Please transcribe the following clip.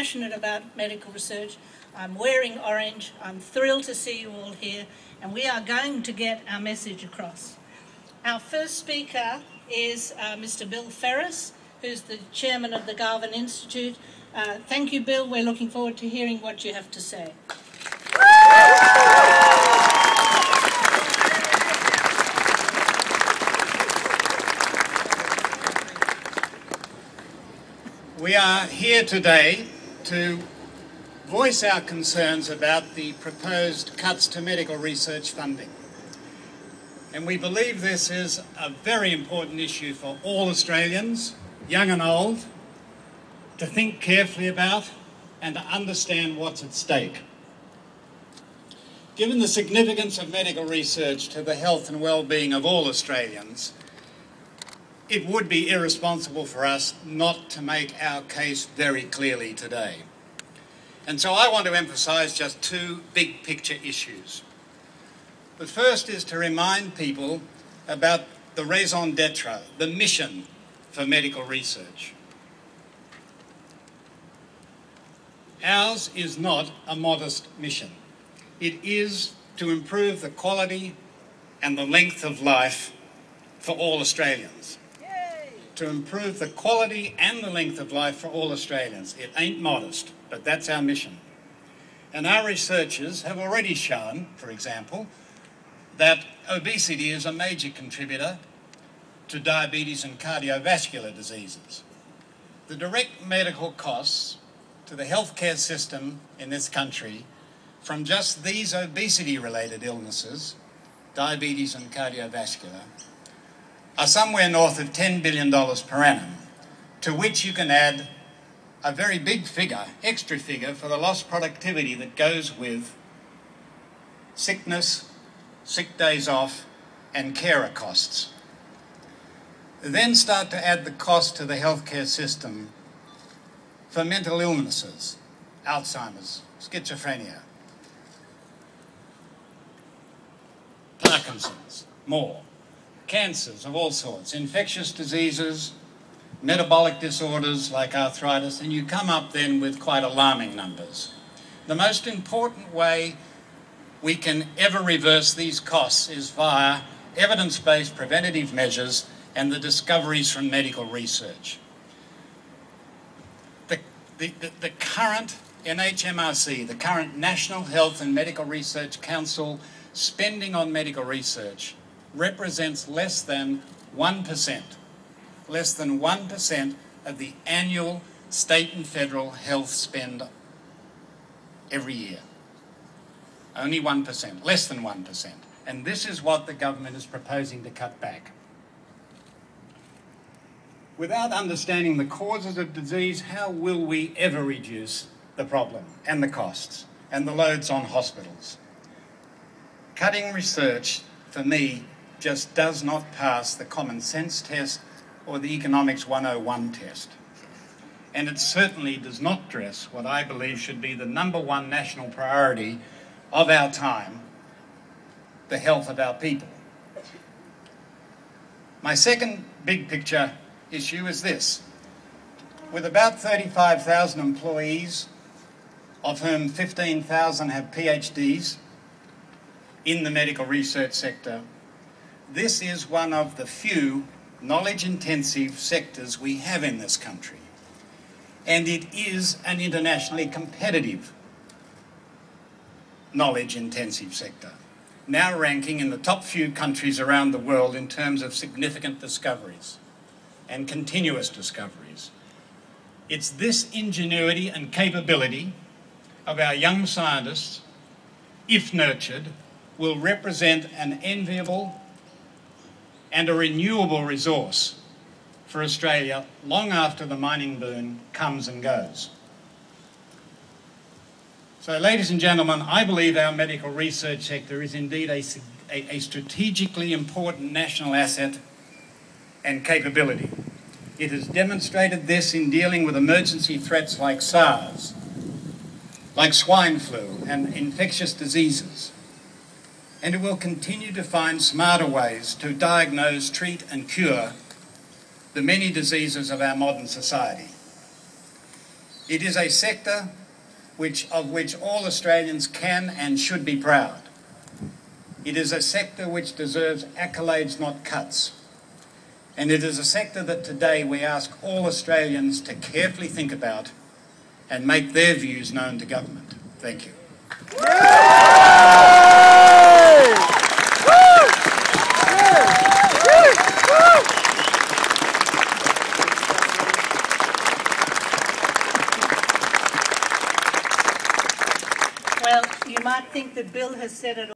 passionate about medical research. I'm wearing orange. I'm thrilled to see you all here, and we are going to get our message across. Our first speaker is Mr. Bill Ferris, who's the chairman of the Garvan Institute. Thank you, Bill. We're looking forward to hearing what you have to say. We are here today to voice our concerns about the proposed cuts to medical research funding. And we believe this is a very important issue for all Australians, young and old, to think carefully about and to understand what's at stake. Given the significance of medical research to the health and well-being of all Australians, it would be irresponsible for us not to make our case very clearly today. And so I want to emphasise just two big picture issues. The first is to remind people about the raison d'etre, the mission for medical research. Ours is not a modest mission. It is to improve the quality and the length of life for all Australians. To improve the quality and the length of life for all Australians. It ain't modest, but that's our mission. And our researchers have already shown, for example, that obesity is a major contributor to diabetes and cardiovascular diseases. The direct medical costs to the healthcare system in this country from just these obesity-related illnesses, diabetes and cardiovascular, are somewhere north of $10 billion per annum, to which you can add a very big figure, extra figure, for the lost productivity that goes with sickness, sick days off, and carer costs. Then start to add the cost to the healthcare system for mental illnesses, Alzheimer's, schizophrenia, Parkinson's, more. Cancers of all sorts, infectious diseases, metabolic disorders like arthritis, and you come up then with quite alarming numbers. The most important way we can ever reverse these costs is via evidence-based preventative measures and the discoveries from medical research. The current NHMRC, the current National Health and Medical Research Council spending on medical research represents less than 1% of the annual state and federal health spend every year. Only 1%, less than 1%. And this is what the government is proposing to cut back. Without understanding the causes of disease, how will we ever reduce the problem and the costs and the loads on hospitals? Cutting research, for me, just does not pass the common sense test or the economics 101 test. And it certainly does not address what I believe should be the #1 national priority of our time, the health of our people. My second big picture issue is this. With about 35,000 employees, of whom 15,000 have PhDs in the medical research sector, this is one of the few knowledge-intensive sectors we have in this country. And it is an internationally competitive knowledge-intensive sector, now ranking in the top few countries around the world in terms of significant discoveries and continuous discoveries. It's this ingenuity and capability of our young scientists, if nurtured, will represent an enviable and a renewable resource for Australia long after the mining boom comes and goes. So, ladies and gentlemen, I believe our medical research sector is indeed a strategically important national asset and capability. It has demonstrated this in dealing with emergency threats like SARS, like swine flu and infectious diseases. And it will continue to find smarter ways to diagnose, treat and cure the many diseases of our modern society. It is a sector of which all Australians can and should be proud. It is a sector which deserves accolades, not cuts. And it is a sector that today we ask all Australians to carefully think about and make their views known to government. Thank you. Well, you might think that Bill has said it all.